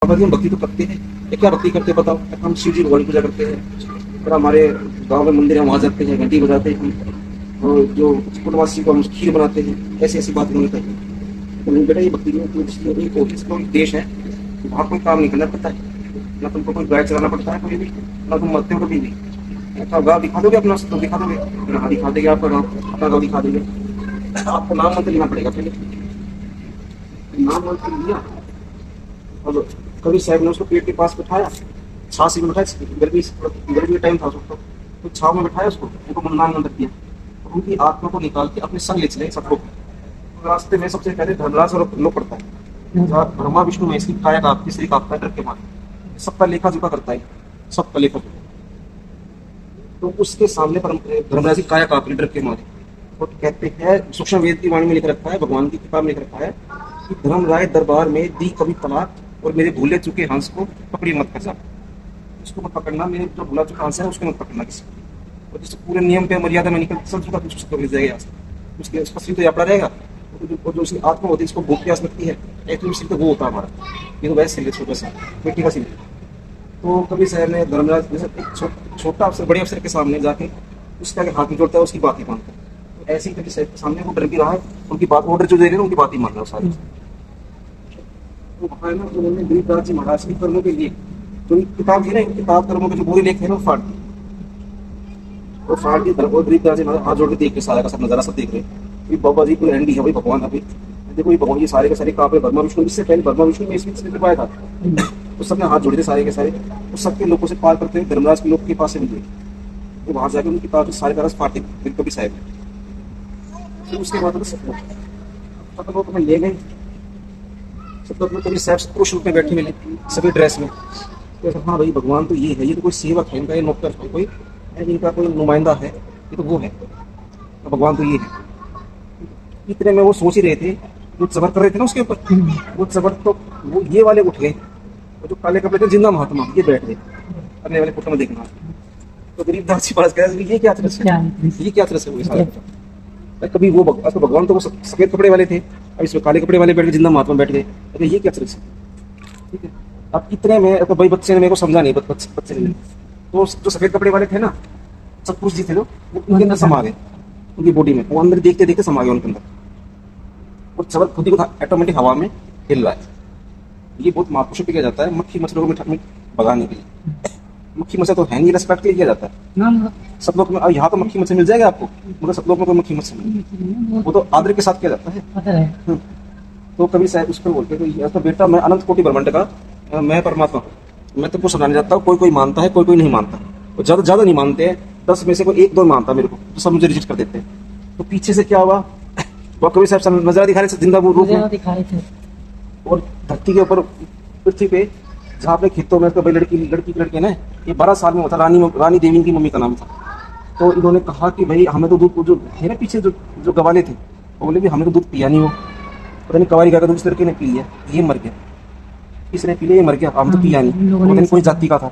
बाबा जी हम भक्ति तो करते हैं, ये क्या भक्ति करते हैं बताओ? हम शिव जी भगवान की पूजा करते हैं, और हमारे गांव में मंदिर है वहाँ जाते हैं, घंटी बजाते हैं हम, और जो पूर्णमासी को हम खीर बनाते हैं, ऐसी ऐसी बात नहीं करते। तो नहीं बेटा, ये भक्ति नहीं होती। एक ऑफिस का देश है, वहाँ कोई काम नहीं करना पड़ता है, ना तुमको कोई गाय चलाना पड़ता है कोई भी, ना तुम मरते हो कभी भी। अपना गाँव दिखा दोगे, अपना तो दिखा दोगे, हाँ दिखा देंगे आपका गाँव, अपना गाँव दिखा देंगे। आपको नाम मंत्र लेना पड़ेगा पहले, नाम मंत्र लिया, अब कभी साहब ने उसको पेट के पास बिठाया, छाछ में बिठाया, गर्मी का टाइम था उसको, तो छाव में बिठाया उसको, उनको नाम मंत्र दिया, और उनकी आत्मा को निकाल के अपने संग ले चले सबको। तो रास्ते में सबसे पहले धर्मराज और लोग पड़ता है, जहाँ ब्रह्मा विष्णु महेश की काया कापती श्री कापता है डर के मारे, सबका लेखा जोखा करता है, सबका लेखा जोखा। तो उसके सामने धर्मराज की काया काप रही डर के मारे, और कहते हैं सूक्ष्म वेद की वाणी में लिख रखा है, भगवान की किताब में लिख रखा है कि धर्मराय दरबार में दी कभी तलाक, और मेरे भूले चुके हंस को पकड़ी मत फंसा। इसको मत पकड़ना, मेरे जो भूला चुका हंस है उसको मत पकड़ना किसी को, और जिससे पूरे नियम पे मर्यादा में निकल सब चुका कुछ उसको मिल जाएगा यहाँ से, उसके उसका सिर तो यापड़ा रहेगा, और जो उसकी आत्मा होती है इसको भूख प्यास लगती है, एक्चुअली सिर तो वो होता है हमारा, ये तो वैसे सिर छोटा सा मिट्टी का सिर। तो कभी शहर ने धर्मराज जैसे एक छोटा अफसर बड़े अफसर के सामने जाके उसके आगे हाथ में जोड़ता है, उसकी बात ही मानता है। तो ऐसे ही कभी शहर के सामने वो डर भी रहा है, उनकी बात ऑर्डर जो दे रहे हैं उनकी बात ही मान रहा है सारी। तो वहाँ ना उन्होंने गरीबदास जी महाराज की कर्मों के लिए जो किताब थी ना, किताब कर्मों के जो बुरे लेख है ना, वो फाड़ दी, और फाड़ दी। और गरीबदास जी महाराज हाथ जोड़ के देख के सारा का सब नजारा सब देख रहे हैं, बाबा जी पूरे हैंडी है भाई, भगवान अभी देखो, ये भगवान ये सारे के सारे कापे ब्रह्मा विष्णु, इससे पहले ब्रह्मा विष्णु में इसमें पाया था, तो सबने हाथ जोड़े थे सारे के सारे, तो सबके लोगों से पार करते हुए धर्मराज के लोग के पास से मिले, तो वहां जाकर उनकी किताब सारे का रस फाड़ दी कभी साहब ने। फिर उसके बाद सतलोक में ले गए, सतलोक में कभी साहब पुरुष रूप में बैठे मिले सभी ड्रेस में, तो हाँ भाई भगवान तो ये है, ये तो कोई सेवक है इनका, ये नौकर है कोई, इनका कोई नुमाइंदा है, ये तो वो है, तो भगवान तो ये है। इतने में वो सोच ही रहे थे, जो जबर कर रहे थे ना उसके ऊपर, वो जबर तो वो ये वाले उठ गए, और जो काले कपड़े थे जिंदा महात्मा ये बैठ गए अगले वाले फोटो में देखना। तो गरीबदास जी पास गया, ये क्या तरस है, ये क्या तरस है, कभी वो भगवान तो वो सफेद कपड़े वाले थे, अब इसमें काले कपड़े वाले बैठ गए, जिंदा महात्मा बैठ गए, अरे ये क्या तरस है। ठीक है, अब इतने में तो भाई बच्चे ने मेरे को समझा नहीं, बच्चे ने, तो जो सफेद कपड़े वाले थे ना सतपुरुष जी थे, जो उनके अंदर समा गए, उनकी बॉडी में, वो अंदर देखते देखते समा गए उनके अंदर, और जबर खुद ही को ऑटोमेटिक हवा में हिल रहा है। ये बहुत महापुरुषों पे किया जाता है, मक्खी मच्छरों को भगाने के लिए। मक्खी मच्छर तो है नहीं, रेस्पेक्ट के लिए किया जाता है सब लोग में। यहाँ तो मक्खी मच्छर मिल जाएगा आपको, मगर सब लोग में कोई मक्खी मच्छर नहीं, वो तो आदर के साथ किया जाता है। तो कभी शायद उस पर बोलते तो बेटा मैं अनंत कोटि ब्रह्मांड का मैं परमात्मा हूँ, मैं तुमको समझाने जाता हूँ, कोई कोई मानता है कोई कोई नहीं मानता, और ज्यादा नहीं मानते हैं, 10 में से कोई 1-2 मानता मेरे को, तो सब मुझे रिजेक्ट कर देते हैं। तो पीछे से क्या हुआ, वो कभी साहब नजारा दिखा रहे थे जिंदा रूप में दिखा रहे थे, और धरती के ऊपर पृथ्वी पे जहाँ पे खेतों में तो भाई लड़की ना, ये 12 साल में होता, रानी देवी की मम्मी का नाम था। तो इन्होंने कहा कि भाई हमें तो दूध, जो थे ना पीछे जो गवाले थे, वो बोले भी हमें तो दूध पिया नहीं हो, पता नहीं कवारी का दूध इस लड़के ने पी लिया, ये मर गया, इसने पी लिया ये मर गया, हम तो पिया नहीं, पता नहीं कोई जाति का था,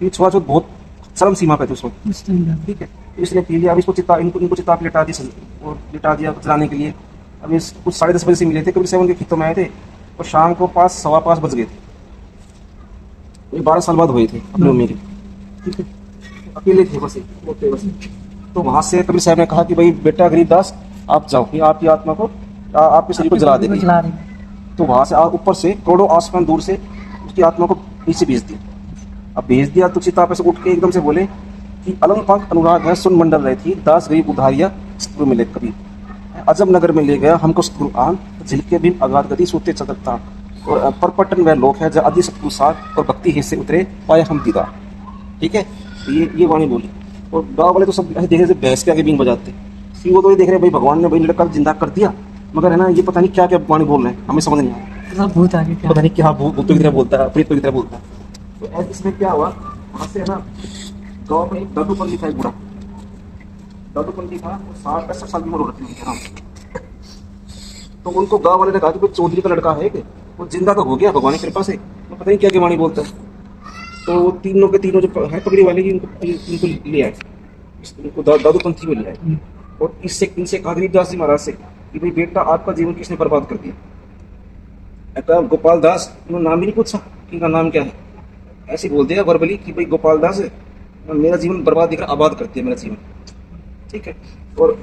ये छुआछूत बहुत चरम सीमा पे थे उस वक्त। ठीक है, इसने पी लिया, अब इसको इनको चिता पे लिटा दिया जलाने के लिए। अब इस कुछ 10:30 बजे से मिले थे, कभी 7 के खेतों में आए थे, और शाम को 5-5:15 बज गए थे, ये 12 साल बाद हुए थे अपनी मम्मी के। ठीक है, अकेले थे बस। तो वहां से कबीर साहब ने कहा कि भाई बेटा गरीबदास आप जाओ, कि आपकी आत्मा को आपके शरीर को जला देगी। तो वहां से ऊपर से करोड़ों आसमान दूर से उसकी आत्मा को नीचे भेज दिया। अब भेज दिया तो चिता पे से उठ के एकदम से बोले कि अलंग पंख अनुराग है सुन मंडल रही थी, दास गरीब उधारिया सतगुरु मिले कबीर, अजब नगर में ले गया हमको सतगुरु आन, झिलके भी अगाध गति सोते चतरता, और परपटन वह लोक है जहाँ अति सतगुरु साथ, और भक्ति हिस्से उतरे पाए हम दीदा। ठीक है, ये वाणी बोली, और गाँव वाले तो सब देख रहे भैंस के आगे बींग बजाते, वो तो ये देख रहे भाई भगवान ने भाई लड़का जिंदा कर दिया, मगर है ना ये पता नहीं क्या क्या वाणी बोल रहे हैं, हमें समझ नहीं आया, भूत आगे पता नहीं क्या भूत की तरह बोलता है, प्रेत की तरह बोलता है। तो ऐसे इसमें क्या हुआ, वहां से है ना गाँव में दादूपंथी था, एक बुढ़ा दादूपंथी था, 60-65 साल की उम्र हो रखी थी आराम से। तो उनको गाँव वाले ने कहा कि कोई चौधरी का लड़का है कि वो जिंदा तो हो गया भगवान की कृपा से, तो पता नहीं क्या वाणी बोलता है। तो वो तीनों जो है पगड़ी वाले इनको ले आए, उनको दादूपंथी को ले आए, और इनसे कहा गरीबदास जी महाराज से कि भाई बेटा आपका जीवन किसने बर्बाद कर दिया। गोपाल दास, उन्होंने नाम भी नहीं पूछा कि इनका नाम क्या है, ऐसे बोल दिया वर्बली कि भाई गोपाल दास है, मेरा जीवन बर्बाद दिख रहा, आबाद करती है मेरा जीवन, ठीक है। और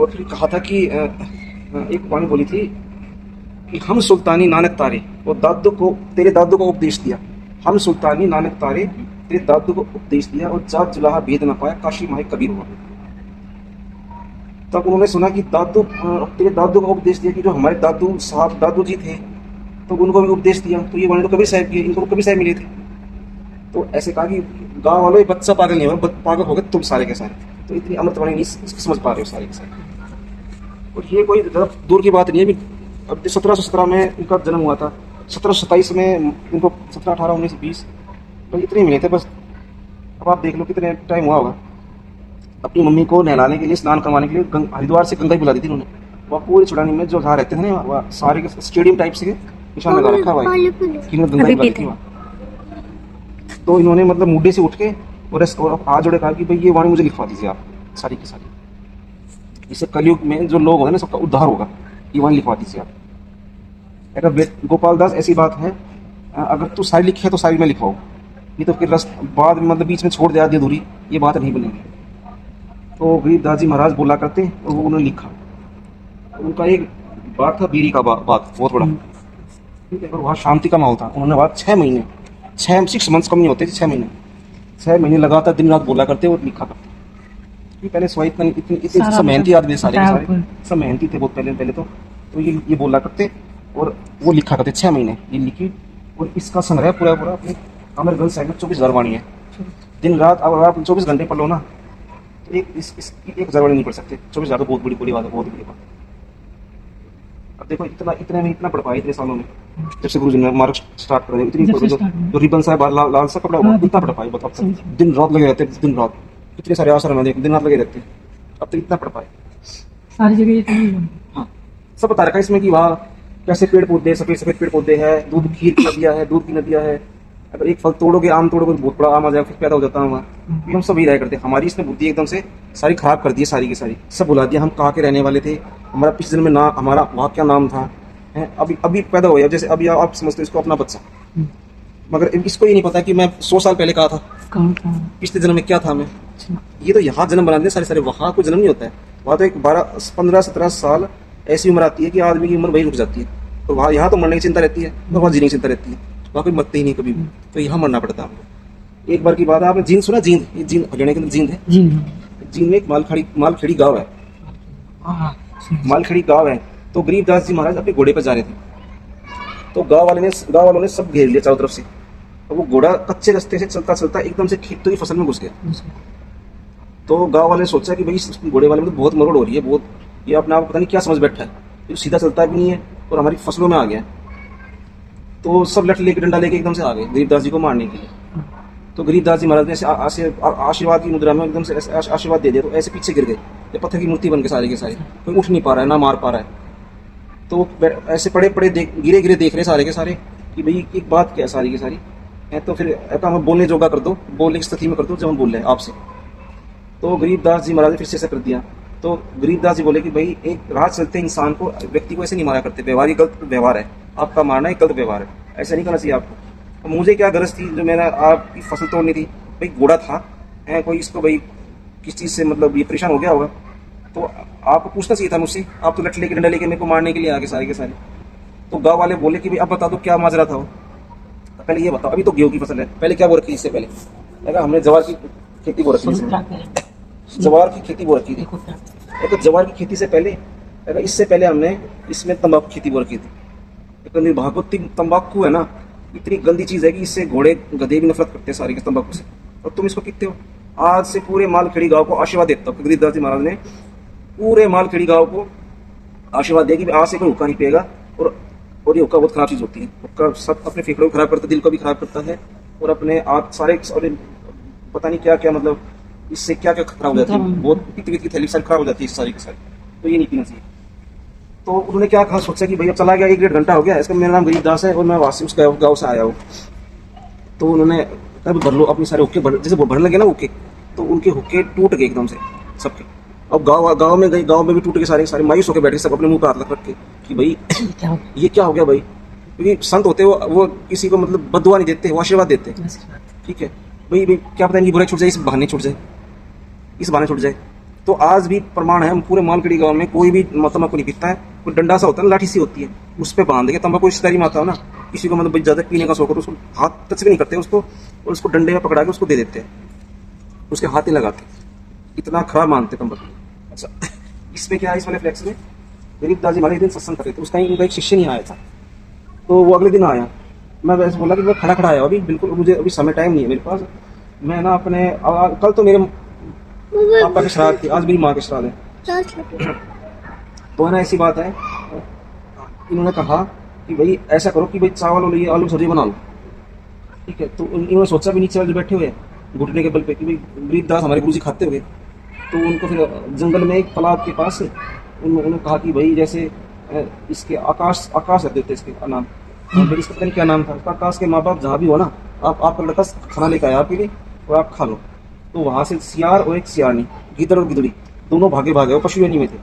फिर कहा था कि एक वाणी बोली थी कि हम सुल्तानी नानक तारे, और दादू को, तेरे दादू को उपदेश दिया, हम सुल्तानी नानक तारे तेरे दादू को उपदेश दिया, और जात जुलाहा भेद न पाया, काशी माहे कबीर हुआ। तब उन्होंने सुना कि दादू, तेरे दादू को उपदेश दिया कि जो हमारे दादू साहब दादू जी थे तो उनको भी उपदेश दिया, तो ये वाणी तो कबीर साहब की, इनको कबीर साहब मिले थे। तो ऐसे कहा कि गाँव वालों, ये बच्चा पागल नहीं होगा, पागल हो गए तुम सारे के सारे, तो इतनी अमृतवाणी नहीं समझ पा रहे हो सारे के सारे। और ये कोई दूर की बात नहीं है, अब 1717 में इनका जन्म हुआ था, 1727 में इनको 17, 18, 19, 20 बस इतने मिले थे बस। अब आप देख लो कितने टाइम हुआ होगा। अपनी मम्मी को नहलाने के लिए, स्नान करवाने के लिए हरिद्वार से गंगा बुला दी थी उन्होंने। वहाँ पूरी चुड़ानी में जो जहाँ रहते थे ना, वहाँ सारे के स्टेडियम टाइप से निशान लगा रखा हुआ है कि गंगा बुला दी थी वहाँ। तो इन्होंने मतलब मुड्डे से उठ के और हाथ जोड़े कहा कि भाई ये वाणी मुझे लिखवा दीजिए आप सारी की सारी, इससे कलयुग में जो लोग होंगे ना सबका उद्धार होगा, ये वाणी लिखवा दीजिए आप। अगर गोपाल दास ऐसी बात है, अगर तू सारी लिखी है तो सारी मैं लिखवाऊँ, नहीं तो फिर बाद में मतलब बीच में छोड़ दे आधी अधूरी, ये बात नहीं बनेगी। तो गरीबदास जी महाराज बोला करते और वो उन्होंने लिखा। उनका एक बात था बीरी का बात बहुत बड़ा, ठीक है, और वहाँ शांति का माहौल था। उन्होंने बात 6 महीने 6 मंथ्स कम नहीं होते थे, 6 महीने लगातार दिन रात बोला करते और लिखा करते। पहले स्वाई इतने सब मेहनती आदमी सारे सब मेहनती थे बहुत पहले तो ये बोला करते और वो लिखा करते 6 महीने ये लिखी। और इसका संग्रह पूरा अपने आमिर ग्रंथ साहिब में 24,000 वाणी है। दिन रात अब आप 24 घंटे पढ़ लो ना तो एक 1,000 वाणी नहीं पढ़ सकते। 24,000 तो बहुत बड़ी बात है, बहुत बड़ी बात। अब देखो इतने में इतना पढ़ पाए इतने सालों में, जब से गुरुजी ने मार्ग स्टार्ट कर दिया, इतनी जो रिबन साहब लाल सा कपड़ा हुआ इतना पढ़ पाए। बताओ दिन रात लगे रहते, दिन रात कितने सारे आश्रम है, दिन रात लगे रहते, अब तो इतना पढ़ पाए सारी जगह। हाँ, सब बता रखा है इसमें कि वहाँ कैसे पेड़ पौधे, सफेद पेड़ पौधे हैं, दूध खीर की नदियाँ है, दूध की नदियाँ है। अगर एक फल तोड़ोगे, आम तोड़ोगे तो बहुत बड़ा आम आ जाएगा, फिर पैदा हो जाता है वहाँ। हम सब यही रह करते। हमारी इसने बुद्धि एकदम से सारी खराब कर दी है, सारी की सारी सब भुला दिया। हम कहाँ के रहने वाले थे, हमारा पिछले जन्म में ना हमारा वहाँ क्या नाम था, है अभी पैदा हो, जैसे अभी आप समझते हो इसको अपना बच्चा, मगर इसको ये नहीं पता कि मैं 100 साल पहले कहा था, पिछले जन्म में क्या था मैं। ये तो यहाँ जन्म बना देते सारे, वहाँ कोई जन्म नहीं होता है। वहाँ तो एक 12, 15, 17 साल ऐसी उम्र आती है कि आदमी की उम्र वही रुक जाती है। और वहाँ यहाँ तो मरने की चिंता रहती है, तो वहाँ जीने की चिंता रहती है, वहाँ कोई मरते ही नहीं कभी भी, तो यहाँ मरना पड़ता है हमको। एक बार की बात है, आपने जींद सुना? जींद, ये जींद हरियाणा के अंदर जींद है। जींद में एक मालखेड़ी गाँव है, मालखेड़ी गाँव है। तो गरीबदास जी महाराज अपने घोड़े पर जा रहे थे, तो गाँव वालों ने सब घेर लिया चारों तरफ से। तो वो घोड़ा कच्चे रास्ते से चलता चलता एकदम से खेतों की फसल में घुस गया। तो गाँव वाले ने सोचा कि भाई इस घोड़े वाले में तो बहुत मरोड़ हो रही है, बहुत ये अपने आप पता नहीं क्या समझ बैठा है, ये सीधा चलता भी नहीं है और हमारी फसलों में आ गया। तो सब लठ लेके, डंडा लेके एकदम से आ गए गरीबदास जी को मारने के लिए। तो गरीबदास जी महाराज ने आशीर्वाद की मुद्रा में एकदम से आशीर्वाद दे दिया, तो ऐसे पीछे गिर गए, ये पत्थर की मूर्ति बन के सारे के सारे, कोई उठ नहीं पा रहा है, ना मार पा रहा है। तो ऐसे पड़े गिरे देख रहे सारे के सारे कि भाई एक बात क्या है सारी की सारी है। तो फिर हमें बोलने जोगा कर दो, बोलने की स्थिति में कर दो जब हम बोल रहे हैं आपसे। तो गरीबदास जी महाराज ने फिर से ऐसा कर दिया। तो गरीबदास जी बोले कि भाई एक राह चलते इंसान को, व्यक्ति को ऐसे नहीं मारा करते, व्यवहार ही गलत व्यवहार है, आपका मारना ही गलत व्यवहार है, ऐसा नहीं करना चाहिए आपको। तो मुझे क्या गरज थी, जो मैंने आपकी फसल तोड़नी थी, भाई घोड़ा था है कोई, इसको भाई किस चीज़ से मतलब ये परेशान हो गया होगा, तो आपको पूछना चाहिए था मुझसे। आप तो लठ लेके डंडा लेके मेरे को मारने के लिए आगे सारे के सारे। तो गाँव वाले बोले कि भाई अब बता दो क्या माजरा था वो, पहले ये बताओ। अभी तो गेहूं की फसल है, पहले क्या बो रखी इससे पहले? अगर हमने जवार की खेती बो रखी, जवार की खेती बो रखी थी। तो जवार की खेती से पहले, अगर इससे पहले हमने इसमें तंबाकू खेती बो रखी थी। भागवती तंबाकू है ना, इतनी गंदी चीज है कि इससे घोड़े गधे भी नफरत करते हैं सारे के तंबाकू से, और तुम इसको पीते हो। आज से पूरे मालखेड़ी गांव को आशीर्वाद देता हूँ, गरीबदास जी महाराज ने पूरे मालखेड़ी गांव को आशीर्वाद दिया कि आज से कोई हुक्का नहीं पिएगा। और ये हुक्का बहुत खराब चीज होती है, हुक्का सब अपने फेफड़ों को खराब करता है, दिल को भी खराब करता है, और अपने आप सारे पता नहीं क्या क्या मतलब इससे क्या क्या खराब हो जाती है, बहुत पित्त की थैली सारी खराब हो जाती है सारी की सारी। तो ये नहीं पीना चाहिए। तो उन्होंने क्या कहा, सोचा कि भैया चला गया 1-1.5 घंटा हो गया, इसका मेरा नाम गरीबदास है और मैं वासी उस गाँव से आया हूँ। तो उन्होंने कहा भर लो अपने सारे हुक्के, जैसे भरने लगे ना हुक्के, तो उनके हुक्के टूट गए एकदम से सबके। अब गाँव में गए, गाँव में भी टूट के सारे मायूस होकर बैठे, सब अपने मुंह पे हाथ रख के कि भाई ये क्या हो गया भाई। क्योंकि संत होते हैं वो किसी को मतलब बददुआ नहीं देते, वो आशीर्वाद देते हैं। ठीक है भाई, क्या पता इनकी बुराई छूट जाए, इस बहाने छूट जाए, इस बहाने छूट जाए। तो आज भी प्रमाण है, हम पूरे मालखेड़ी गांव में कोई भी तंबाकू नहीं पीता है। कोई डंडा सा होता है, लाठी सी होती है, उस पर बांध के तंबाकू रिश्तेदारी में आता हो ना, किसी को मतलब ज्यादा पीने का शौक हो तो उसको हाथ टच भी नहीं करते उसको, और उसको डंडे में पकड़ा के उसको दे देते हैं, उसके हाथ ही लगाते, इतना खराब मानते तंबाकू। अच्छा, इसमें क्या है, इस वाले फ्लैक्स में गरीब दाजी हमारे एक दिन सत्संग कर रहे थे, उसका उनका एक शिष्य नहीं आया था, तो वो अगले दिन आया। मैं वैसे बोला कि मैं खड़ा आया अभी, बिल्कुल मुझे अभी समय टाइम नहीं है मेरे पास, मैं ना अपने कल तो मेरे पापा के श्राद्ध थे, आज मेरी माँ के श्राद्ध है, तो है ना ऐसी बात है। इन्होंने कहा कि भाई ऐसा करो कि भाई चावल और ये आलू सब्जी बना लो। ठीक है, तो इन्होंने सोचा भी नीचे वाले बैठे हुए घुटने के बल पे कि भाई गरीबदास हमारे गुरुजी खाते हुए, तो उनको फिर जंगल में एक तालाब के पास उन्होंने कहा कि भाई जैसे इसके आकाश रख देते इसके नाम, मेरी इसका पता नहीं क्या नाम था, उसका आकाश के माँ बाप जहाँ भी हो ना, आपका लड़का खाना लेकर आया आपके लिए और आप खा लो। तो वहां से सियार और एक सियारनी, गिदड़ और गिदड़ी दोनों भागे वो पशु योनि में थे,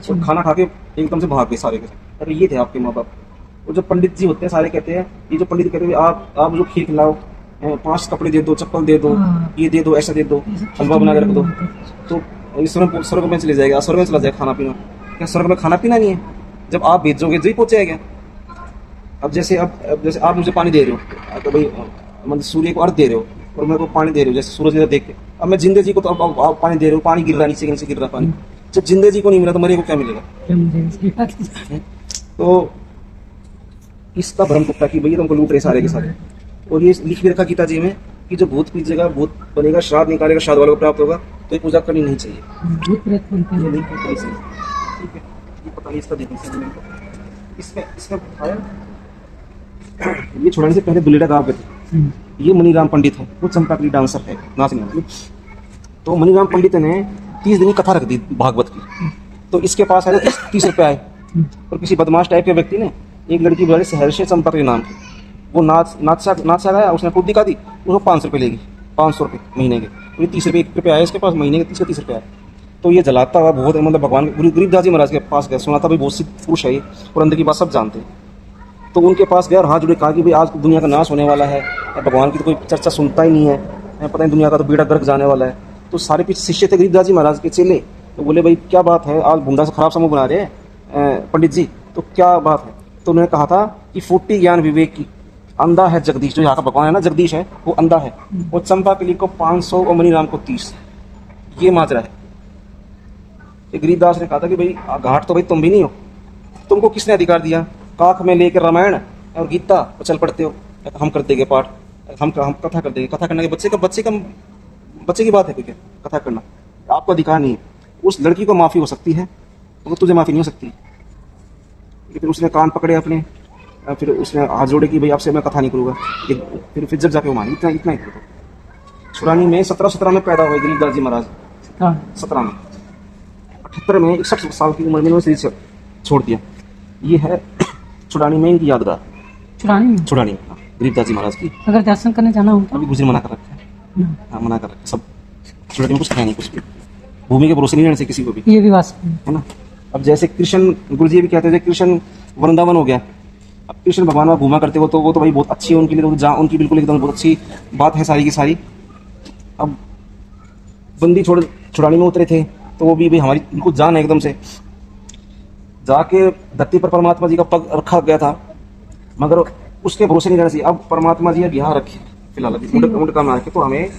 और खाना खा के एकदम से भाग गए सारे के सारे। अरे ये थे आपके माँ बाप। और जो पंडित जी होते हैं सारे कहते हैं, ये जो पंडित कहते हैं आप जो खीर खिलाओ, 5 कपड़े दे दो, चप्पल दे दो, ये दे दो, ऐसा दे दो, हलवा बना के रख दो, तो स्वर्ग में चले जाएगा, स्वर्ग में चला जाएगा खाना पीना। क्या स्वर्ग में खाना पीना नहीं है? जब आप भेजोगे जो ही पहुंचाएगा। अब जैसे आप मुझे पानी दे रहे हो, तो भाई मतलब सूर्य को अर्घ दे रहे हो और मेरे को पानी दे रहे हो, जैसे सूरज इधर देख के। अब मैं जिंदे जी को तो अब आप पानी दे रहे हो, पानी गिर रहा है, नीचे गिर रहा पानी। जब जिंदे जी को नहीं मिला तो मरे को क्या मिलेगा? तो इसका भ्रम पड़ता कि भैया तुमको लूट रहे सारे के सारे। और ये लिख भी रखा गीता जी में कि जो भूत पीछेगा, भूत बनेगा, श्राद्ध निकालेगा, श्राद्ध वालों को प्राप्त होगा, तो ये पूजा करनी नहीं चाहिए। ये नहीं करनी चाहिए। ठीक है, ये पता नहीं इसका देखने इसमें बताया। ये छुड़ाने से पहले दुलेरा गांव के थे। ये मनीराम पंडित है, वो चंपाकली डांसर है, नाचने वाले। तो मनीराम पंडित ने 30 दिन की कथा रख दी भागवत की। तो इसके पास आए 30 रुपये आए, और किसी बदमाश टाइप के व्यक्ति ने एक लड़की बुला शहर से चंपाकली नाम की, वो नाचा गया, उसने टूट दिखा दी, उसको 500 रुपये लेगी, 500 रुपये महीने के। तो ये 30 रुपये आए इसके पास, महीने के 30 रुपये आए। तो ये जलाता हुआ बहुत मतलब भगवान गरीबदास जी महाराज के पास गया, सुना था भाई बहुत सिद्ध पुरुष है ये, और अंदर की बात सब जानते हैं। तो उनके पास गया और हाथ जुड़े, कहा कि भाई आज दुनिया का नाश होने वाला है, भगवान की तो कोई चर्चा सुनता ही नहीं है, पता नहीं दुनिया का तो बेड़ा गर्क जाने वाला है। तो सारे पीछे शिष्य थे गरीबदास जी महाराज के चेले, तो बोले भाई क्या बात है, आज भूंडा से खराब समूह बना रहे हैं पंडित जी, तो क्या बात है? तो उन्होंने कहा था कि 40 ज्ञान विवेक की, अंधा है जगदीश, जो यहाँ का भगवान है ना जगदीश है, वो अंधा है, और चंपाकली को 500 और मनीराम को 30, ये माजरा है। गरीबदास ने कहा था कि भाई घाट तो भाई तुम भी नहीं हो, तुमको किसने अधिकार दिया? काख में लेकर रामायण और गीता और चल पड़ते हो, हम कर देंगे पाठ, हम कथा कर देंगे। कथा करने के बच्चे की बात है कोई क्या कथा करना? आपको अधिकार नहीं है। उस लड़की को माफी हो सकती है, तो तुझे माफी नहीं हो सकती। फिर उसने कान पकड़े अपने, फिर उसने हाथ जोड़े कि भाई आपसे मैं कथा नहीं करूँगा। फिर जब जाके वो मानी, इतना ही। छुरानी में 1717 में पैदा हुए गरीबदास जी महाराज, 17 में। 78 में 61 साल की उम्र में उन्होंने शरीर छोड़ दिया। ये है छुड़ानी में इनकी यादगार, छुड़ानी में गरीबदास जी महाराज की। अगर दर्शन करने जाना हो तो अभी गुजर मना कर रखा है, हाँ मना कर रखा है सब। छुड़ानी में कुछ है नहीं, कुछ भी भूमि के भरोसे नहीं रहने से किसी को भी, ये भी बात है ना। अब जैसे कृष्ण गुरुजी भी कहते थे कृष्ण वृंदावन हो गया। अब कृष्ण भगवान वहाँ घूमा करते हो, तो वो तो भाई बहुत अच्छी है उनके लिए, तो जहाँ उनकी बिल्कुल एकदम बहुत अच्छी बात है सारी की सारी। अब बंदी छुड़ानी में उतरे थे, तो वो भी भाई हमारी बिल्कुल जान है एकदम से। जाके धरती पर परमात्मा जी का पग रखा गया था, मगर उसके भरोसे नहीं रहना चाहिए। अब परमात्मा जी अब यहाँ रखे फिलहाल मुंडका में रखे, तो हमें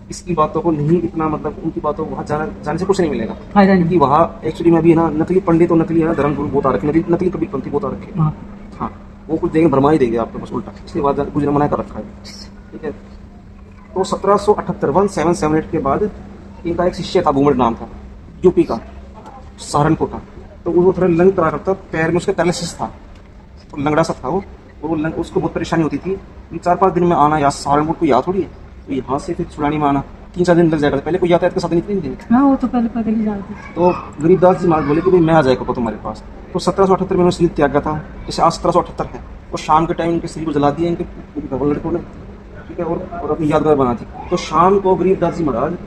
इसकी बातों को नहीं इतना मतलब उनकी बातों को वहाँ जाने से कुछ नहीं मिलेगा। क्योंकि वहाँ एक्चुअली में भी है ना नकली पंडित और नकली है ना धर्म गुरु बहुत आ रखे, नकली कबीर पंथी बहुत आ रखे। हाँ, वो कुछ देंगे भरमा ही देंगे आपके पास उल्टा, इसलिए बात गुजर मना कर रखा है। ठीक है, तो 1778 के बाद इनका एक शिष्य था, बूमड़ नाम था, यूपी का, सहारनपुर का। तो वो थोड़ा लंग करा करता, पैर में उसके पैरालिसिस था, तो लंगड़ा सा था वो, और उसको बहुत परेशानी होती थी कि 4-5 दिन में आना या सहारनपुर को याद थोड़ी है, तो यहाँ से फिर छुड़ानी में आना 3-4 दिन लग जाएगा। पहले कोई यातायात के साथ नहीं थे, हाँ वो तो पहले पैदल ही जाते थे। तो गरीबदास जी महाराज बोले कि भाई मैं आ जाएगा तुम्हारे पास। तो 1778 में उन्होंने शरीर त्यागा था, जैसे आज 1778 है, और शाम के टाइम इनके शरीर को जला दिया इनके लड़कों ने। ठीक है, और अपनी यादगार बना थी। तो शाम को गरीबदास जी महाराज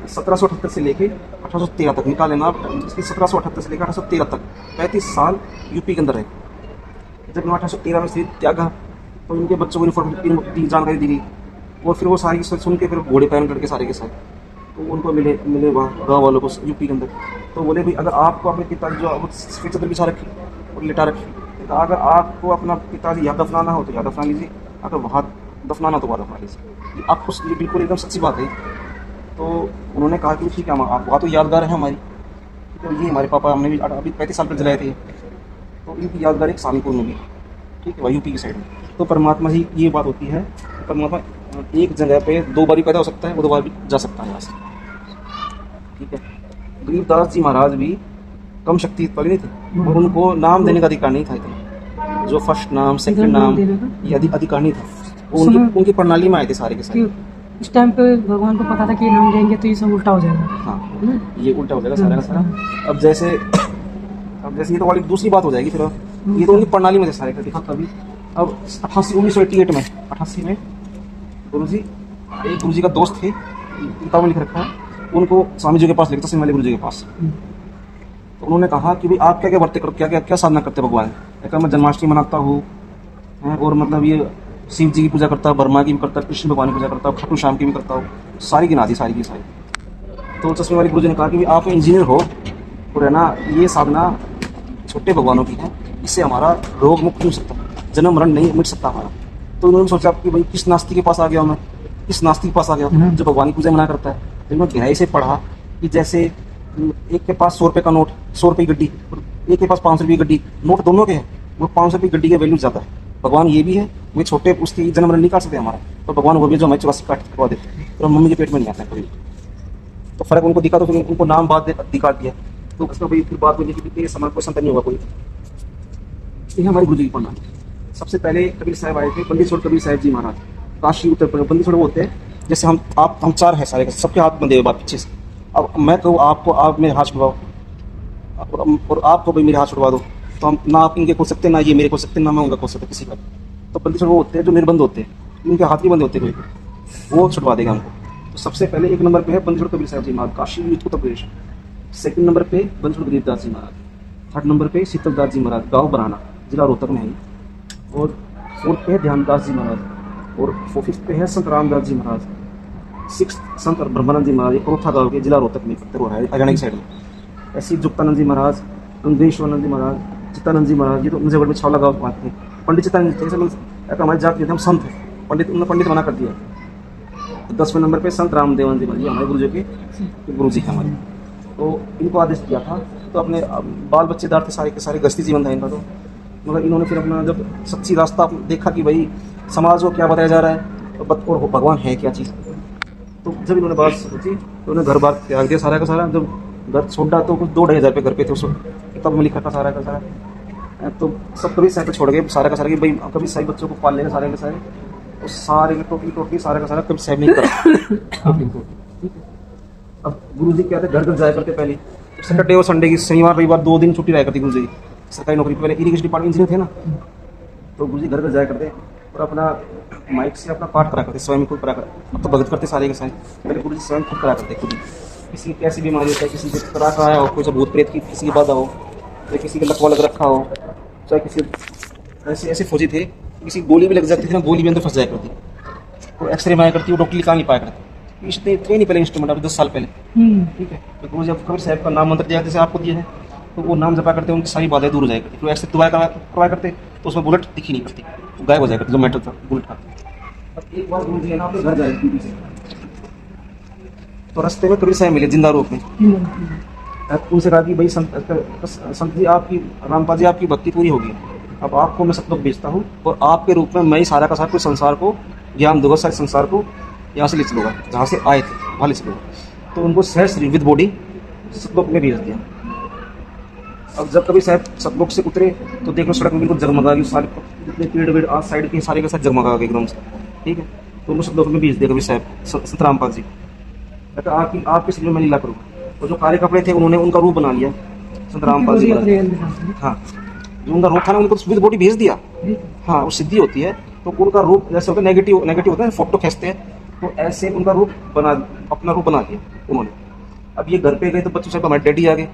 1778 से लेके 1813 तक निकाल लेना आप, इसकी 1778 से लेकर 1813 तक 35 साल यूपी के अंदर रहे। जब 1813 में शरीर त्यागा तो इनके बच्चों को यूनिफॉर्म की जानकारी दी गई और फिर वो सारी सुन के फिर घोड़े पैन करके सारे के सारे तो उनको मिले वहाँ गाँव वालों को यूपी के अंदर। तो बोले भाई अगर आपको अपने पिताजी जो सफ़ेद चादर बिछा रखी और लिटा रखी तो अगर आपको अपना पिताजी यहाँ दफनाना हो तो यहाँ दफना लीजिए, अगर वहाँ दफनाना तो वहाँ दफना लीजिए। आपको ये बिल्कुल एकदम सच्ची बात है। तो उन्होंने कहा कि ठीक है आप वहाँ तो यादगार है हमारी, तो ये हमारे पापा हमने भी अभी 35 साल पर जलाए थे, तो इनकी यादगार एक सामीपुर में भी, ठीक है, वह यूपी की साइड में। तो परमात्मा ही ये बात होती है, परमात्मा एक जगह पे 2 बार भी पैदा हो सकता है, वो 2 बार भी जा सकता है यहाँ से, ठीक है। गरीबदास जी महाराज भी कम शक्ति वाले नहीं थे और उनको नाम देने का अधिकार नहीं था इतना, जो फर्स्ट नाम सेकंड नाम ये अधिकार नहीं था, वो उनकी प्रणाली में आए थे सारे के सारे। उस टाइम पे भगवान को पता था कि नाम देंगे तो ये सब उल्टा हो जाएगा। हाँ, ये उल्टा हो जाएगा सारा का सारा। अब जैसे ये तो वाली दूसरी बात हो जाएगी फिर, ये तो उनकी प्रणाली में थे सारे का। देखा कभी अब 1988 में 88 में गुरु जी का दोस्त थे, किताब में लिख रखा है, उनको स्वामी जी के पास लेकर वाले गुरु जी के पास, तो उन्होंने कहा कि भाई आप क्या क्या व्रत करते, क्या साधना करते भगवान। कहता मैं जन्माष्टमी मनाता हूँ और मतलब ये शिव जी की पूजा करता हूँ, ब्रह्मा की भी करता हूँ, कृष्ण भगवान की पूजा करता हूँ, खाटू श्याम की भी करता हूँ, सारी गिना दी सारी की सारी। तो चश्मे वाले गुरु जी ने कहा कि आप इंजीनियर हो और है ना, ये साधना छोटे भगवानों की है, इससे हमारा रोग मुक्त नहीं हो सकता, जन्म मरण नहीं मिट सकता हमारा। तो उन्होंने सोचा कि भाई किस नास्तिक के पास आ गया हूँ मैं, किस नास्तिक के पास आ गया हूँ जो भगवान की पूजा मना करता है। तो मैं गहराई से पढ़ा कि जैसे एक के पास 100 रुपये का नोट, 100 रुपये की गड्डी, एक के पास 500 रुपये की गड्डी, नोट दोनों के हैं, वो 500 रुपये की गड्डी का वैल्यू ज़्यादा है। भगवान ये भी है, वे छोटे उसकी जन्म मरण नहीं काट सकते हमारा, तो भगवान वो भी जो हमें 84 काट करवा देते, तो मम्मी के पेट में नहीं आता है कभी। तो फर्क उनको दिखा, तो फिर उनको नाम बाद दिखा दिया। तो उसका भाई फिर बात हुई कि तेरे समान कोई संत नहीं होगा कोई। ये हमारे गुरु जी की प्रणाली। सबसे पहले कबीर साहब आए थे, पंडित छोड़ कबीर साहब जी महाराज, काशी उत्तर प्रदेश। पंडित छोड़ वो होते हैं जैसे हम 4 हैं सारे, सबके हाथ बंधे हुए बात पीछे से। अब मैं कहूँ आपको, आप मेरे हाथ छुड़वाओ और आपको भाई मेरे हाथ छुड़वा दो, तो हम ना आप इनके खोल सकते, ना ये मेरे खोल सकते, ना मैं उनका खोल सकता किसी का। तो पंडित वो होते हैं जो निर्बंध होते हैं, इनके हाथ ही बंद होते हैं, वो छुड़वा देगा हमको। तो सबसे पहले 1 नंबर पे है पंडित कबीर साहब जी महाराज, काशी उत्तर प्रदेश। 2nd नंबर पे पंडित गरीबदास जी महाराज। 3rd नंबर पे शीतलदास जी महाराज, गाँव बराना, जिला रोहतक में है। और 4th पे है ध्यानदास जी महाराज। और 5th पे है संत रामदास जी महाराज। 6th संत ब्रह्मानंद जी महाराज, कोथा गाँव के, जिला रोहतक में, हरियाणा की साइड में। ऐसे जुक्तानंद जी महाराज, गंगेश्वरानंद जी महाराज, चित्तानंद जी महाराज, ये तो मुझे में छावला गाँव आते हैं। पंडित चित्तानंद थे, हमारी जाति हम संत है, पंडित मना कर दिया। 10वें नंबर पे संत रामदेवन जी महाराज, हमारे गुरु जी के गुरु जी हैं हमारे। तो इनको आदेश दिया था, तो अपने बाल बच्चेदार थे सारे के सारे, गृहस्थी जीवन था इनका। तो मगर इन्होंने फिर अपना जब सच्ची रास्ता देखा कि भाई समाज को क्या बताया जा रहा है और भगवान है क्या चीज़, तो जब इन्होंने बात सोची तो उन्होंने घर बार त्याग दिया सारा का सारा। जब घर छोड़ा तो कुछ 2-2.5 हज़ार रुपये घर पे थे, उसको किताब में लिखा था सारा का सारा। तो सब कभी साहब पे छोड़ गए सारा का सारा कि भाई कभी साहब बच्चों को पाल लेगा सारे के सारे, तो सारे के टोटली सारा का सारा कभी साहब नहीं करा। अब गुरु जी क्या थे, घर घर जाया करते पहले, सैटरडे और संडे की, शनिवार रविवार 2 दिन छुट्टी रहा करती गुरु जी, सरकारी नौकरी पहले इरिगेशन डिपार्टमेंट इंजीनियर थे ना। तो गुरु जी घर घर जाया करते और अपना माइक से अपना पाठ करा करते, स्वयं खुद करा करते। अब तो भगत करते सारे के सारे, पहले गुरु जी स्वयं खुद करा करते खुद। किसी की कैसी बीमारी होता है, किसी के तरह का आया हो, कोई भूत प्रेत की किसी की बाधा हो, चाहे किसी का लकवा लग रखा हो, चाहे किसी ऐसे फौजी थे किसी गोली भी लग जाती थी ना, गोली भी अंदर फंस जाया करती, तो एक्सरे में आया करती, वो डॉक्टर लिखा नहीं पाया करते। इसलिए थे नहीं पहले इंस्ट्रूमेंट, अभी 10 साल पहले, ठीक है। तो गुरु जी कबीर साहब का नाम मंत्र दिया जैसे आपको दिया है, तो वो नाम जपा करते, उनकी सारी बाधाएं दूर हो जाए करती। तो ऐसे दुआ करवाया करते तो उसमें बुलेट दिखी नहीं करती, गायब हो जाए करती जो मेटल था बुलेट था। अब एक बार गुरु जी है ना अपने घर जाए ड्यूटी से, तो रास्ते में कबीर साहब मिले जिंदा रूप में। उनसे कहा कि भाई संत जी आपकी, रामपाल जी आपकी भक्ति पूरी होगी, अब आपको मैं सतलोक भेजता हूँ और आपके रूप में मैं ही सारा का सारा पूरे संसार को ज्ञान दूंगा, सारे संसार को यहाँ से ले चलूँगा, जहाँ से आए थे वहाँ ले चलूँगा। तो उनको सहज विद बॉडी सतलोक में भेज दिया। अब जब कभी साहब सतलोक से उतरे तो देखो सड़क में बिल्कुल जगमगा गई, सारे जितने पेड़ वेड़ आज साइड के सारे के साथ जगमगा गए एकदम से, ठीक है। तो उनको सतलोक में भेज दिया कभी साहब संत रामपाल जी, कहते आपके शरीर में लीला करूँगा। और जो काले कपड़े थे उन्होंने उनका रूप बना लिया संत रामपाल जी। हाँ, जो उनका रूप था ना, उनको विद बॉडी भेज दिया। हाँ, वो सिद्धि होती है, तो उनका रूप जैसे होता है नेगेटिव होता है, फोटो खींचते हैं, तो ऐसे उनका रूप अपना रूप बना दिया उन्होंने। अब ये घर पे गए तो बच्चों साहब हमारे डैडी आ गए,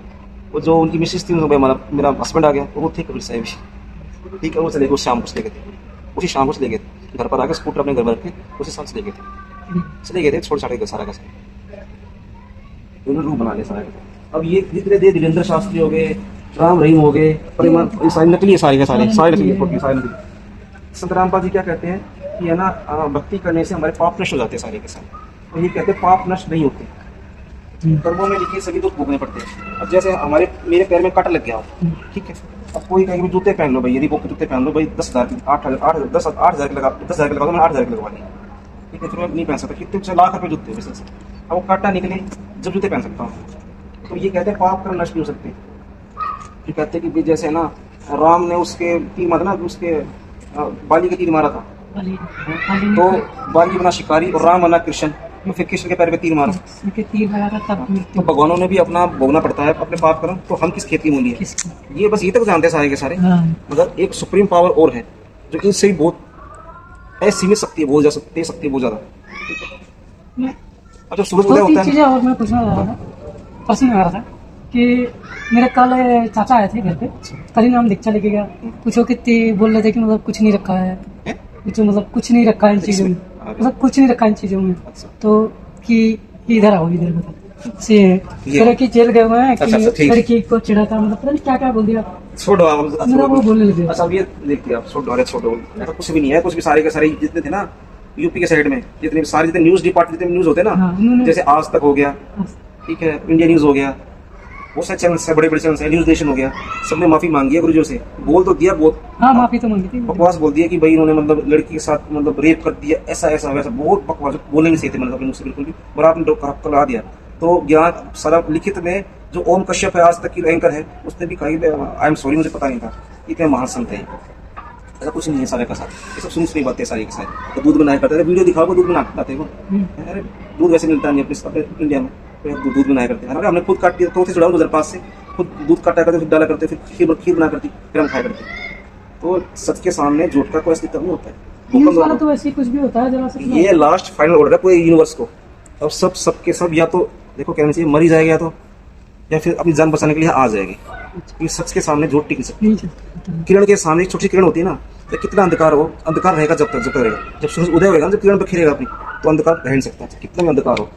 और जो उनकी मिसेस थी उनको मेरा हस्बैंड आ गया, वो थे कबीर साहब। ठीक है, वो चले गए, उस शाम को चले गए थे, उसी शाम को चले गए थे घर पर आकर स्कूटर अपने घर में रखे, उसी साल चले गए थे, छोड़ छाड़ के सारा का सारा उन्होंने रूप बना लिया सारा। अब ये जितने दे धीरेन्द्र शास्त्री हो गए, राम रहीम हो गए, परिमाण सारे नकली है, सारे के सारे नकली है, सारे नकली। संत रामपाल जी क्या कहते हैं कि है ना, भक्ति करने से हमारे पाप नष्ट हो जाते हैं सारे के सारे, तो ये कहते हैं पाप नष्ट नहीं होते, कर्मों में लिखे सभी दुख भोगने पड़ते हैं। अब जैसे मेरे पैर में कांटा लग गया हो, ठीक है, अब कोई कहेंगे जूते पहन लो भाई, यदि वो जूते पहन लो भाई 10,000 के 8,000 के लगा, 10,000 के लगा, मैंने 8,000 के लगवा लिया, ठीक है, फिर मैं नहीं पहन सकता, कितने लाख रुपए जूते वैसे। अब वो कांटा निकले जब जूते पहन सकता हूँ, तो ये कहते हैं पाप कर्म नष्ट नहीं हो सकते। ये कहते हैं कि जैसे ना राम ने उसके तीर मारा ना, उसके बाली के तीर मारा था, तो बाली बना शिकारी और राम बना कृष्ण, तो फिर कृष्ण के पैर पे तीर मारा, तीर लगा था तब तो भगवानों ने भी अपना भोगना पड़ता है अपने पाप कर्म, तो हम किस खेत की मूली है, ये बस ये तक जानते हैं सारे के सारे। मगर एक सुप्रीम पावर और है जो इनसे भी बहुत असीमित शक्ति है, बहुत ज्यादा। अब जब सूरज उदय होता है, चीजें और मैं पूछना चाह रहा था, प्रश्न आ रहा था कि मेरे कल चाचा आए थे घर पे, कल ही नाम दीक्षा लेके गया, पूछो कितनी बोल रहे थे कि मतलब कुछ नहीं रखा है, पूछो मतलब कुछ नहीं रखा है इन चीजों में, मतलब कुछ नहीं रखा इन चीजों में, तो कि इधर आओ, इधर बता से कह कि जेल गए हुए हैं कि लड़की को चिढ़ा था, मतलब पता नहीं क्या क्या बोल दिया, छोड़ो मेरा वो बोलने लगे। अच्छा ये देखिए आप, छोड़ो, अरे छोड़ो, ऐसा कुछ भी नहीं है, कुछ भी सारे के सारे जितने थे ना यूपी के साइड में, जितने न्यूज डिपार्टमेंट जितने न्यूज होते हैं ना, जैसे आज तक हो गया, ठीक है, इंडिया न्यूज हो गया, बहुत सारे चैनल है, बड़े बड़े चैनल है, न्यूज नेशन हो गया, सबने माफी मांगी है गुरुजों से, बोल तो दिया, बहुत माफी तो मांगी थी, बकवास बोल दिया कि भाई इन्होंने मतलब लड़की के साथ मतलब रेप कर दिया, ऐसा ऐसा वैसा, बहुत बकवास, बोलने नहीं चाहिए थे मतलब मुझसे बिल्कुल भी, और आपने करा दिया। तो ज्ञान सारा लिखित में जो ओम कश्यप है, आज तक की एंकर है, उसने भी कहा आई एम सॉरी, मुझे पता नहीं था, इतने महान संत है, ऐसा कुछ नहीं है सारे का साथ, ये सब सुनी बातें सारी के साथ। तो दूध बनाया करते थे, वीडियो दिखाओ, दूध बनाते हो, अरे दूध वैसे मिलता नहीं अपने इंडिया में, दूध बनाया करते हैं, हमने खुद काट दिया, तो छुड़ाओ उधर पास से, खुद दूध काटा करते, फिर डाला करते, फिर खीर बना करती, फिर हम खाया करते। तो सच के सामने झूठ का कोई अस्तित्व नहीं होता है, तो वैसे कुछ भी होता है जरा सा, ये लास्ट फाइनल ऑर्डर है पूरे यूनिवर्स को। अब सबके सब या तो देखो कहना चाहिए मरी जाएगा, या तो या फिर अपनी जान बचाने के लिए आ जाएगी, क्योंकि सच के सामने झूठ टिक नहीं सकती। किरण के सामने छोटी किरण होती है ना, तो कितना अंधकार हो, अंधकार रहेगा जब तक रहेगा, जब सूरज उदय होगा, जब किरण पर खिलेगा अपनी, तो अंधकार रह नहीं सकता, कितना भी अंधकार हो,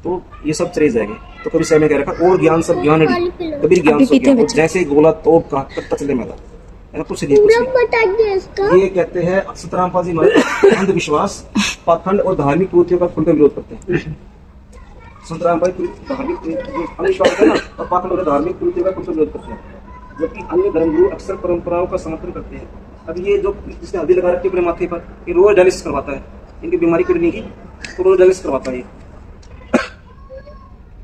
तो ये सब चले जाएंगे। तो कभी समय कह रखा और ज्ञान सब ज्ञान कभी ज्ञान सब ज्ञान, जैसे गोला तोप का कट्टा चले मैदा, ऐसा कुछ नहीं। ये कहते हैं संत रामपाल जी हमारे अंधविश्वास, पाखंड और धार्मिक कुरीतियों का खुलकर विरोध करते हैं। संत रामपाल धार्मिक अंधविश्वास है ना, और पाखंड और धार्मिक कुरीतियों का खुलकर विरोध करते हैं, जबकि अन्य धर्मगुरु अक्सर परंपराओं का समर्थन करते हैं। अब ये जो जिसने हल्दी लगा रखी है अपने माथे पर, ये रोज डायलिसिस करवाता है, इनकी बीमारी पूरी नहीं की तो रोज डायलिसिस करवाता है,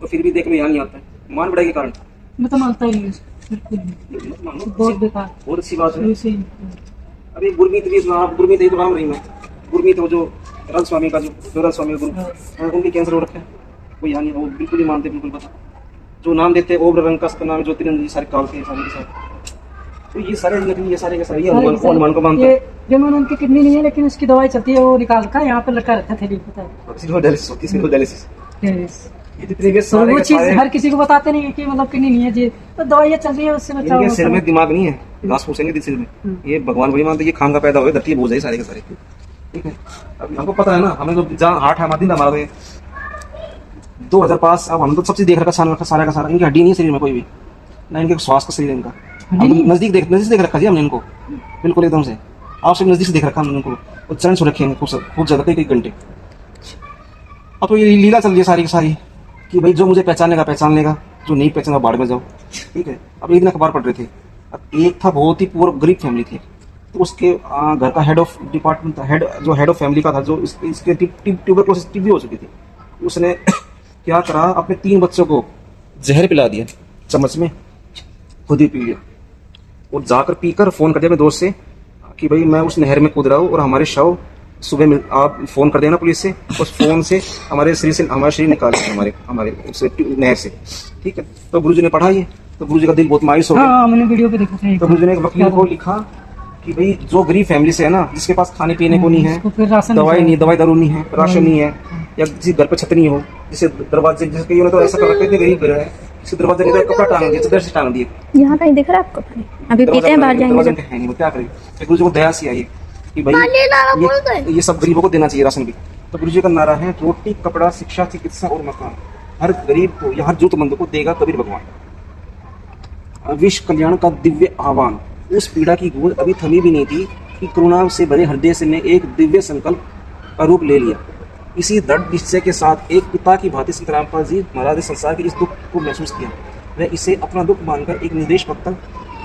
तो फिर भी देख लो यहाँ नहीं आता है, मान बढ़ाई के कारण। मैं तो मानता ही नहीं, बहुत बेकार, बहुत अच्छी बात है। अभी गुरमीत भी, गुरमीत है तो राम रहीम है, गुरमीत हो जो रल स्वामी का, जो रल स्वामी गुरु, उनके कैंसर हो रखे हैं, वो यहाँ नहीं, वो बिल्कुल ही मानते, बिल्कुल पता, जो नाम देते हैं ओब्र रंग का नाम ज्योतिरंजन, सारे काल के सारे के सारे, तो ये सारे नकली, ये सारे के सारे हनुमान को मानते हैं। जब उनकी किडनी नहीं है लेकिन उसकी दवाई चलती है, वो निकाल कर यहाँ पे लटका रखा था, पता है, डायलिसिस होती है, डायलिसिस। तो वो चीज हर किसी को बताते नहीं है कि मतलब किडनी नहीं है जी, तो दवाइयाँ चल रही है, उससे बचाओ। इनके सिर में दिमाग नहीं है, घास पूछेंगे सिर में, ये भगवान को नहीं मानते, ये खांगा पैदा हुए, धरती बोझ है सारे के सारे, ठीक है। अब हमको पता है ना, हमें तो जहाँ हार्ट है हमारा, हमारा 2000 पास, अब हम तो सब चीज देख रखा सारा का सारा, इनकी हड्डी नहीं है शरीर में कोई भी, ना इनके श्वास का शरीर है इनका, नजदीक देख रखा जी हमने इनको, बिल्कुल एकदम से आप सब नजदीक से देख रखा हमने इनको, और चरण सो रखे हैं खूब ज्यादा, कई घंटे। अब तो ये लीला चल रही है सारी की सारी, कि भाई जो मुझे पहचानेगा पहचान लेगा, जो नहीं पहचानेगा बाढ़ में जाओ, ठीक है। अब एक दिन अखबार पढ़ रहे थे, अब एक था बहुत ही पूरा गरीब फैमिली थी, तो उसके घर का हेड ऑफ डिपार्टमेंट था, हेड ऑफ फैमिली का था, जो इसके ट्यूबरक्लोसिस टीबी हो चुकी थी, उसने क्या करा, अपने 3 बच्चों को जहर पिला दिया चम्मच में, खुद ही पी लिया, और जाकर पीकर फोन कर दिया अपने दोस्त से कि भाई मैं उस नहर में कूद रहा हूँ और हमारे शव सुबह में आप फोन कर देना पुलिस से, उस फोन से हमारे शरीर निकाल दें, हमारे नहर से, ठीक है। तो गुरुजी ने पढ़ा ये, तो गुरुजी का दिल बहुत मायूस हो गया, मैंने वीडियो पे देखा था, तो गुरुजी ने एक वकील को लिखा कि भाई जो गरीब फैमिली से है ना, जिसके पास खाने पीने को नहीं है, दवाई दारू नहीं है, राशन नहीं है, या किसी घर पे छत नहीं हो, जिसे दरवाजे, जिसके तो ऐसा कर रखते थे गरीब घर है इसके दरवाजे के इधर कपड़ा टांग दिया, चादर से टांग दिए। यहाँ कहीं दिख रहा है आपको पानी? अभी पीते हैं, बाहर जाएंगे जब। है नहीं, वो क्या करें। फिर गुरु जी को दया सी आई कि भाई ये सब गरीबों को देना चाहिए राशन भी। तो गुरु जी का नारा है, रोटी कपड़ा शिक्षा चिकित्सा और मकान हर गरीब को या हर जरूरतमंद को देगा कबीर भगवान। विश्व कल्याण का दिव्य आह्वान। उस पीड़ा की गूंज अभी थमी भी नहीं थी कि करुणा से भरे हृदय से ने एक दिव्य संकल्प का रूप ले लिया। इसी दृढ़ निश्चय के साथ एक पिता की भांति संत रामपाल जी महाराज ने संसार के इस दुख को महसूस किया। वह इसे अपना दुख मानकर एक निर्देश पत्र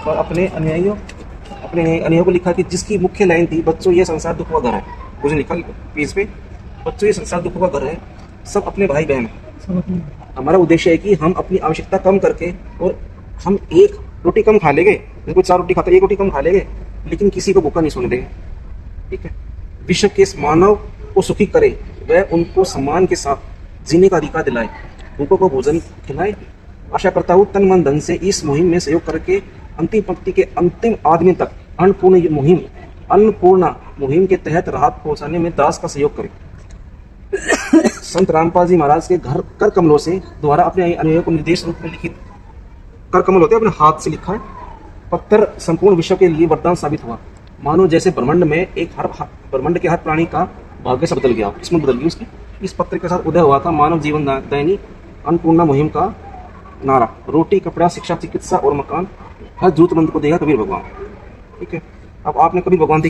और अपने अनुयायियों को लिखा कि जिसकी मुख्य लाइन थी, बच्चों ये संसार दुख का घर है। मुझे लिखा पेज पे, बच्चों ये संसार दुख का घर है, सब अपने भाई बहन है। हमारा उद्देश्य है कि हम अपनी आवश्यकता कम करके, और हम एक रोटी कम खा लेंगे, कोई 4 रोटी खाता है, 1 रोटी कम खा लेंगे, लेकिन किसी को भूखा नहीं सोने देंगे। ठीक है, विश्व के मानव को सुखी करे, वह उनको सम्मान के साथ जीने का अधिकार दिलाए, भूखों को भोजन खिलाए। आशा करता हूँ तन मन धन से इस मुहिम में सहयोग करके अंतिम पंक्ति के अंतिम आदमी तक अन्नपूर्णा मुहिम के तहत राहत पहुंचाने में दास का सहयोग करें। संत रामपाल जी महाराज के घर कर कमलों से द्वारा अपने अनुयायियों को निर्देश रूप में लिखित कर कमल होते हैं, अपने हाथ से लिखा है पत्र संपूर्ण विश्व के लिए वरदान साबित हुआ। मानो जैसे ब्रह्मांड के हर प्राणी का भाग्य से बदल गया, किस्मत बदल गई उसकी। इस पत्र के साथ उदय हुआ था मानव जीवन दायिनी अन्नपूर्णा मुहिम का नारा, रोटी कपड़ा शिक्षा चिकित्सा और मकान हर जरूरतमंद को देगा कबीर भगवान। ठीक है, अब आपने कबीर भगवान देखी